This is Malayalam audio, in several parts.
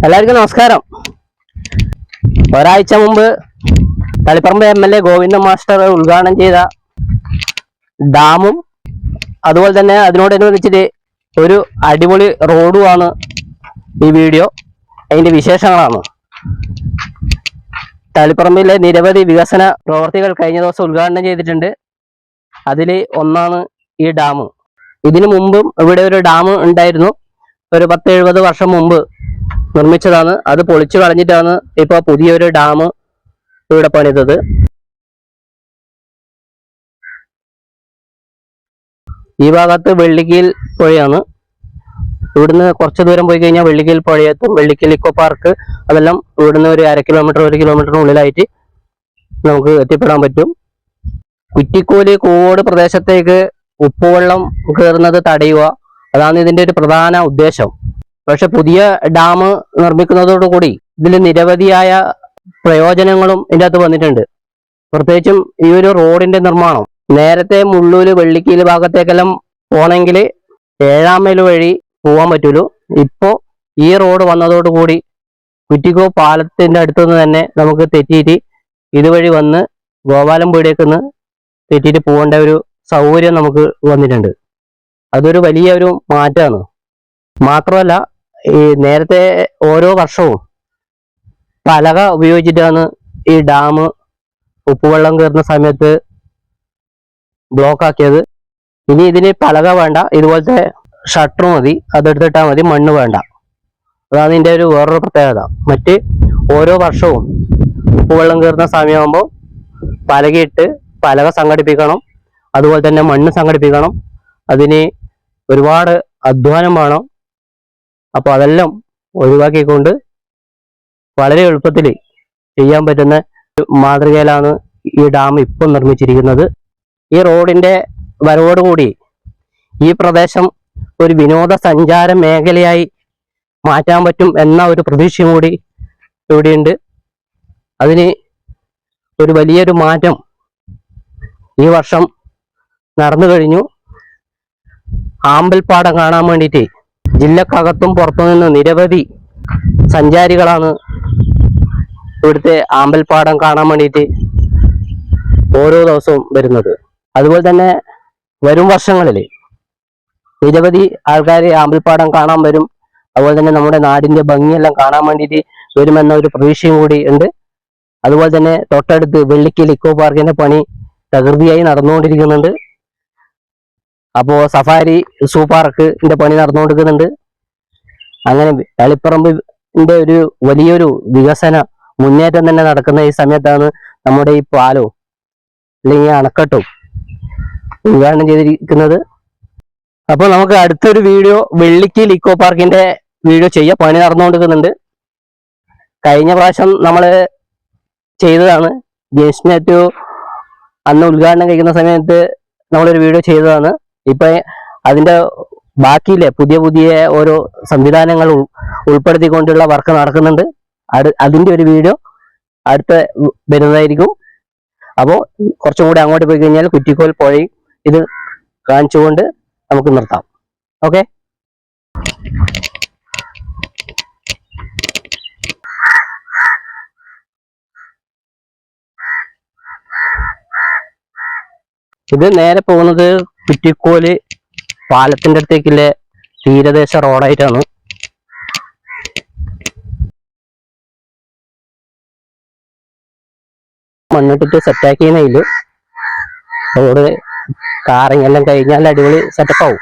എല്ലാവർക്കും നമസ്കാരം. ഒരാഴ്ച മുമ്പ് തളിപ്പറമ്പ് MLA ഗോവിന്ദൻ മാസ്റ്റർ ഉദ്ഘാടനം ചെയ്ത ഡാമും അതുപോലെ തന്നെ അതിനോടനുബന്ധിച്ചിട്ട് ഒരു അടിപൊളി റോഡുമാണ് ഈ വീഡിയോ. അതിന്റെ വിശേഷങ്ങളാണ്. തളിപ്പറമ്പിലെ നിരവധി വികസന പ്രവർത്തികൾ കഴിഞ്ഞ ദിവസം ഉദ്ഘാടനം ചെയ്തിട്ടുണ്ട്. അതിൽ ഒന്നാണ് ഈ ഡാം. ഇതിനു മുമ്പും ഇവിടെ ഒരു ഡാം ഉണ്ടായിരുന്നു. ഒരു 10-70 വർഷം മുമ്പ് നിർമ്മിച്ചതാണ്. അത് പൊളിച്ചു കളഞ്ഞിട്ടാണ് ഇപ്പൊ പുതിയൊരു ഡാം ഇവിടെ പണിതത്. ഈ ഭാഗത്ത് വെള്ളിക്കീൽ പുഴയാണ്. ഇവിടുന്ന് കുറച്ച് ദൂരം പോയി കഴിഞ്ഞാൽ വെള്ളിക്കീൽ പുഴയെത്തും. വെള്ളിക്കീൽ ഇക്കോ പാർക്ക് അതെല്ലാം ഇവിടുന്ന് ഒരു 1/2 കിലോമീറ്റർ 1 കിലോമീറ്ററിനുള്ളിലായിട്ട് നമുക്ക് എത്തിപ്പെടാൻ പറ്റും. കുറ്റിക്കോല് കൂവോട് പ്രദേശത്തേക്ക് ഉപ്പുവെള്ളം കയറുന്നത് തടയുക, അതാണ് ഇതിന്റെ ഒരു പ്രധാന ഉദ്ദേശം. പക്ഷെ പുതിയ ഡാം നിർമ്മിക്കുന്നതോടുകൂടി ഇതിൽ നിരവധിയായ പ്രയോജനങ്ങളും ഇതിൻ്റെ അകത്ത് വന്നിട്ടുണ്ട്. പ്രത്യേകിച്ചും ഈ ഒരു റോഡിന്റെ നിർമ്മാണം. നേരത്തെ മുള്ളൂര് വെള്ളിക്കീൽ ഭാഗത്തേക്കെല്ലാം പോണെങ്കിൽ 7-ാം മൈൽ വഴി പോകാൻ പറ്റുള്ളൂ. ഇപ്പോ ഈ റോഡ് വന്നതോടുകൂടി കുറ്റിക്കോ പാലത്തിന്റെ അടുത്തുനിന്ന് തന്നെ നമുക്ക് തെറ്റിയിട്ട് ഇതുവഴി വന്ന് ഗോപാലംപീടിയേക്കുന്ന് തെറ്റിയിട്ട് പോകേണ്ട ഒരു സൗകര്യം നമുക്ക് വന്നിട്ടുണ്ട്. അതൊരു വലിയൊരു മാറ്റമാണ്. മാത്രമല്ല, ഈ നേരത്തെ ഓരോ വർഷവും പലക ഉപയോഗിച്ചിട്ടാണ് ഈ ഡാം ഉപ്പുവെള്ളം കയറുന്ന സമയത്ത് ബ്ലോക്ക് ആക്കിയത്. ഇനി ഇതിന് പലക വേണ്ട, ഇതുപോലത്തെ ഷട്ടർ മതി, അതെടുത്തിട്ടാൽ മതി, മണ്ണ് വേണ്ട. അതാണ് ഇതിൻ്റെ ഒരു വേറൊരു പ്രത്യേകത. മറ്റ് ഓരോ വർഷവും ഉപ്പുവെള്ളം കയറുന്ന സമയമാകുമ്പോൾ പലകയിട്ട് പലക സംഘടിപ്പിക്കണം, അതുപോലെ തന്നെ മണ്ണ് സംഘടിപ്പിക്കണം. അതിന് ഒരുപാട് അധ്വാനം വേണം. അപ്പോൾ അതെല്ലാം ഒഴിവാക്കിക്കൊണ്ട് വളരെ എളുപ്പത്തിൽ ചെയ്യാൻ പറ്റുന്ന മാതൃകയിലാണ് ഈ ഡാം ഇപ്പം നിർമ്മിച്ചിരിക്കുന്നത്. ഈ റോഡിന്റെ വരവോടുകൂടി ഈ പ്രദേശം ഒരു വിനോദസഞ്ചാര മേഖലയായി മാറ്റാൻ പറ്റും എന്ന ഒരു പ്രതീക്ഷയും കൂടി ഇവിടെയുണ്ട്. അതിന് ഒരു വലിയൊരു മാറ്റം ഈ വർഷം നടന്നു കഴിഞ്ഞു. ആമ്പൽപ്പാടം കാണാൻ വേണ്ടിയിട്ട് ജില്ലക്കകത്തും പുറത്തുനിന്ന് നിരവധി സഞ്ചാരികളാണ് ഇവിടുത്തെ ആമ്പൽപ്പാടം കാണാൻ വേണ്ടിയിട്ട് ഓരോ ദിവസവും വരുന്നത്. അതുപോലെ തന്നെ വരും വർഷങ്ങളിൽ നിരവധി ആൾക്കാർ ആമ്പൽപ്പാടം കാണാൻ വരും. അതുപോലെ തന്നെ നമ്മുടെ നാടിന്റെ ഭംഗിയെല്ലാം കാണാൻ വേണ്ടിയിട്ട് വരുമെന്ന ഒരു പ്രതീക്ഷയും കൂടി ഉണ്ട്. അതുപോലെ തന്നെ തൊട്ടടുത്ത് വെള്ളിക്കീൽ ഇക്കോ പാർക്കിന്റെ പണി തകൃതിയായി നടന്നുകൊണ്ടിരിക്കുന്നുണ്ട്. അപ്പോൾ സഫാരി സൂ പാർക്കിന്റെ പണി നടന്നുകൊണ്ടിരിക്കുന്നുണ്ട്. അങ്ങനെ തളിപ്പറമ്പിന്റെ ഒരു വലിയൊരു വികസന മുന്നേറ്റം തന്നെ നടക്കുന്ന ഈ സമയത്താണ് നമ്മുടെ ഈ പാലവും അല്ലെങ്കിൽ അണക്കെട്ടും ഉദ്ഘാടനം ചെയ്തിരിക്കുന്നത്. അപ്പോൾ നമുക്ക് അടുത്തൊരു വീഡിയോ വെള്ളിക്കീൽ ഇക്കോ പാർക്കിന്റെ വീഡിയോ ചെയ്യാം. പണി നടന്നുകൊണ്ടിരിക്കുന്നുണ്ട്. കഴിഞ്ഞ പ്രാവശ്യം നമ്മൾ ചെയ്തതാണ്. ജെയിംസ് മാത്യു അന്ന് ഉദ്ഘാടനം കഴിക്കുന്ന സമയത്ത് നമ്മളൊരു വീഡിയോ ചെയ്തതാണ്. ഇപ്പൊ അതിന്റെ ബാക്കിയില്ലേ പുതിയ പുതിയ ഓരോ സംവിധാനങ്ങൾ ഉൾപ്പെടുത്തിക്കൊണ്ടുള്ള വർക്ക് നടക്കുന്നുണ്ട്. അതിന്റെ ഒരു വീഡിയോ അടുത്ത വരുന്നതായിരിക്കും. അപ്പോൾ കുറച്ചും കൂടി അങ്ങോട്ട് പോയി കഴിഞ്ഞാൽ കുറ്റിക്കോൽ പുഴയും ഇത് കാണിച്ചുകൊണ്ട് നമുക്ക് നിർത്താം. ഓക്കെ. ഇത് നേരെ പോകുന്നത് കുറ്റിക്കോല് പാലത്തിന്റെ അടുത്തേക്കുള്ള തീരദേശ റോഡായിട്ടാണ്. മണ്ണിട്ടിട്ട് സെറ്റാക്കിയതിൽ റോഡ് കാറിങ് എല്ലാം കഴിഞ്ഞാൽ അടിപൊളി സെറ്റപ്പ് ആവും.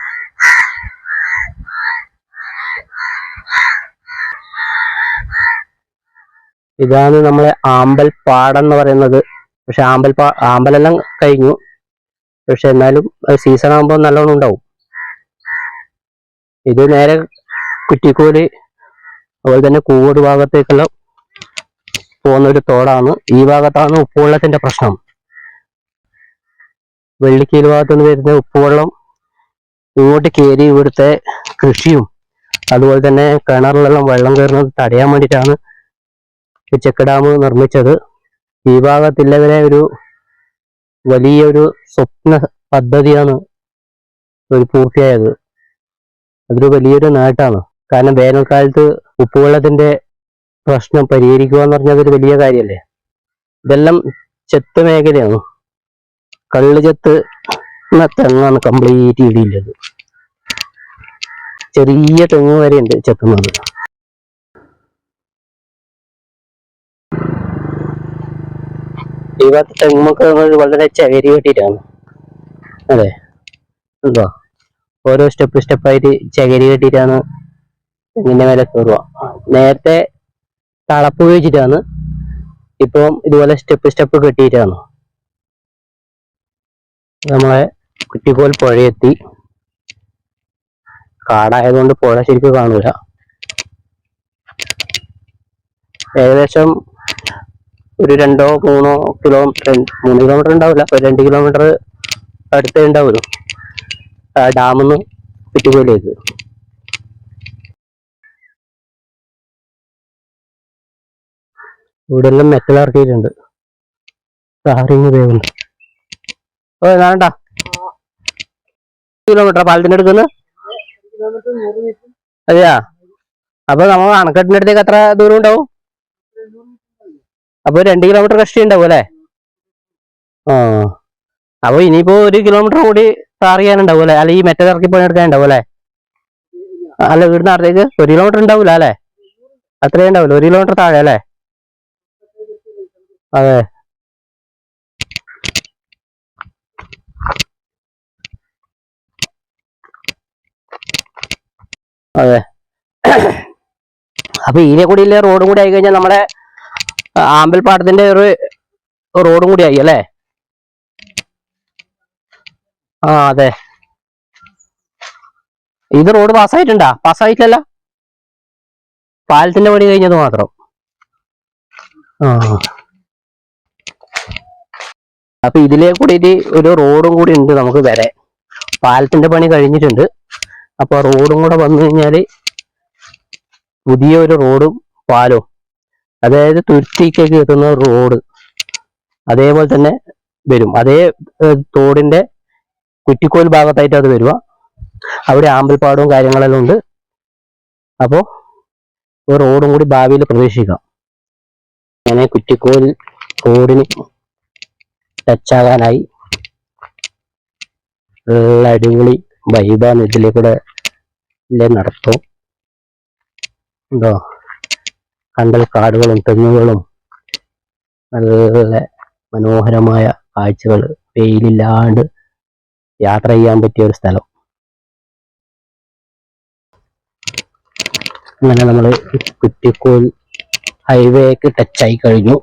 ഇതാണ് നമ്മളെ ആമ്പൽപ്പാടം എന്ന് പറയുന്നത്. പക്ഷെ ആമ്പലെല്ലാം കഴിഞ്ഞു. പക്ഷെ എന്നാലും സീസൺ ആകുമ്പോൾ നല്ലോണം ഉണ്ടാവും. ഇത് നേരെ കുറ്റിക്കോല് അതുപോലെ തന്നെ കൂവോട് ഭാഗത്തേക്കെല്ലാം പോകുന്ന ഒരു തോടാണ്. ഈ ഭാഗത്താണ് ഉപ്പുവെള്ളത്തിന്റെ പ്രശ്നം. വെള്ളിക്കീൽ ഭാഗത്തുനിന്ന് വരുന്ന ഉപ്പുവെള്ളം ഇങ്ങോട്ട് കയറി ഇവിടുത്തെ കൃഷിയും അതുപോലെ തന്നെ കിണറിലെല്ലാം വെള്ളം കയറുന്നത് തടയാൻ വേണ്ടിയിട്ടാണ് ഈ ചെക്ക് ഡാം നിർമ്മിച്ചത്. ഈ ഭാഗത്തുള്ളവരെ ഒരു വലിയൊരു സ്വപ്ന പദ്ധതിയാണ് ഒരു പൂർത്തിയായത്. അതൊരു വലിയൊരു നേട്ടമാണ്. കാരണം വേനൽക്കാലത്ത് ഉപ്പുവെള്ളത്തിന്റെ പ്രശ്നം പരിഹരിക്കുക എന്ന് പറഞ്ഞാൽ അതൊരു വലിയ കാര്യമല്ലേ. ഇതെല്ലാം ചെത്ത് മേഖലയാണ്. കള്ള് ചെത്ത് തെങ്ങാണ് കംപ്ലീറ്റ് ഇടിയില്ലത്. ചെറിയ തെങ്ങ് വരെ ഉണ്ട് ചെത്തുന്നത്. ഈ ഭാഗത്ത് തെങ്ങൊക്കെ വളരെ ചകരി കെട്ടിയിട്ടാണ്. അതെ, എന്തോ ഓരോ സ്റ്റെപ്പായിട്ട് ചകരി കെട്ടിയിട്ടാണ് തെങ്ങിന്റെ മേലെ കയറുക. നേരത്തെ തളപ്പ് ഉപയോഗിച്ചിട്ടാണ്, ഇപ്പം ഇതുപോലെ സ്റ്റെപ്പ് കെട്ടിയിട്ടാണ്. നമ്മളെ കുറ്റിക്കോൽ പുഴയെത്തി. കാടായതുകൊണ്ട് പുഴ ശരിക്കും കാണൂല. ഏകദേശം ഒരു 2-3 കിലോമീറ്റർ, 3 കിലോമീറ്റർ ഉണ്ടാവില്ല, ഒരു 2 കിലോമീറ്റർ അടുത്തേ ഉണ്ടാവുമല്ലോ ഡാമിന്ന് കുറ്റിക്കോലിലേക്ക്. ഇവിടെ എല്ലാം മെറ്റൽ ഇറക്കിയിട്ടുണ്ട്. ടാറിങ് വേവുന്നു. ഓ വേണ്ട, കിലോമീറ്റർ പാലത്തിന്റെ അടുക്കുന്ന. അതെയാ, അപ്പൊ നമ്മൾ അണക്കെട്ടിന്റെ അടുത്തേക്ക് എത്ര ദൂരം ഉണ്ടാവും? അപ്പൊ 2 കിലോമീറ്റർ കഷ്ടി ഉണ്ടാവും അല്ലേ? ആ, അപ്പൊ ഇനിയിപ്പോ 1 കിലോമീറ്റർ കൂടി ടാർ ചെയ്യാനുണ്ടാവും അല്ലെ? അല്ല, ഈ മെറ്റൽ ഇറക്കി പണിയെടുക്കാൻ ഉണ്ടാവും അല്ലെ? അല്ല, വീടിന് അടുത്തേക്ക് 1 കിലോമീറ്റർ ഉണ്ടാവൂല അല്ലെ? അത്രയും ഉണ്ടാവില്ല, 1 കിലോമീറ്റർ താഴെ അല്ലേ? അതെ, അതെ. അപ്പൊ ഇതിനെ കൂടി ഇല്ല, റോഡും കൂടി ആയി കഴിഞ്ഞാൽ നമ്മുടെ ആമ്പൽപ്പാടത്തിന്റെ ഒരു റോഡും കൂടി ആയി അല്ലേ? ആ, അതെ. ഇത് റോഡ് പാസ്സായിട്ടുണ്ടാ? പാസ്സായിട്ടില്ല, പാലത്തിന്റെ പണി കഴിഞ്ഞത് മാത്രം. ആ, അപ്പൊ ഇതിലേ കൂടിയിട്ട് ഒരു റോഡും കൂടി ഉണ്ട് നമുക്ക് വരെ. പാലത്തിന്റെ പണി കഴിഞ്ഞിട്ടുണ്ട്. അപ്പൊ റോഡും കൂടെ വന്നു കഴിഞ്ഞാല് പുതിയൊരു റോഡും പാലവും, അതായത് തുരുത്തിക്കേക്ക് എത്തുന്ന റോഡ് അതേപോലെ തന്നെ വരും. അതേ തോടിന്റെ കുറ്റിക്കോൽ ഭാഗത്തായിട്ട് അത് വരുക. അവിടെ ആമ്പൽപ്പാടവും കാര്യങ്ങളെല്ലാം ഉണ്ട്. അപ്പോ ഒരു റോഡും കൂടി ഭാവിയിൽ പ്രതീക്ഷിക്കാം. അങ്ങനെ കുറ്റിക്കോൽ റോഡിന് ടച്ചാകാനായി. നല്ല അടിപൊളി വൈബാണ് ഇതിലെ കൂടെ നടത്തും. ഉണ്ടോ, കണ്ടൽ കാടുകളും തെങ്ങുകളും, നല്ല മനോഹരമായ കാഴ്ചകൾ, വെയിലില്ലാണ്ട് യാത്ര ചെയ്യാൻ പറ്റിയ ഒരു സ്ഥലം. അങ്ങനെ നമ്മൾ കുറ്റിക്കോൽ ഹൈവേക്ക് ടച്ചായി കഴിഞ്ഞു.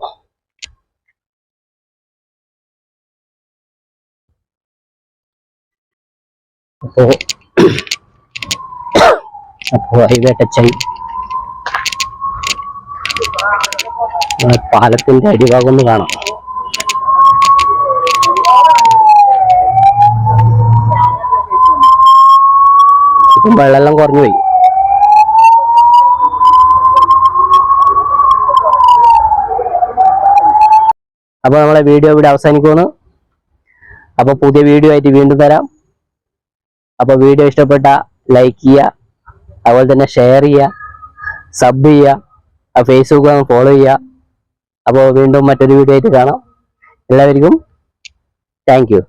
അപ്പോ ഹൈവേ ടച്ചായി. പാലത്തിന്റെ അടിഭാഗം ഒന്ന് കാണാം. ഇപ്പം വെള്ളം കുറഞ്ഞു പോയി. അപ്പൊ നമ്മളെ വീഡിയോ ഇവിടെ അവസാനിക്കുന്നു. അപ്പൊ പുതിയ വീഡിയോ ആയിട്ട് വീണ്ടും വരാം. അപ്പൊ വീഡിയോ ഇഷ്ടപ്പെട്ട ലൈക്ക് ചെയ്യുക, അതുപോലെ തന്നെ ഷെയർ ചെയ്യുക, സബ് ചെയ്യുക, ഫേസ്ബുക്ക് ഫോളോ ചെയ്യുക. അപ്പോൾ വീണ്ടും മറ്റൊരു വീഡിയോ ആയിട്ട് കാണാം. എല്ലാവർക്കും താങ്ക് യു.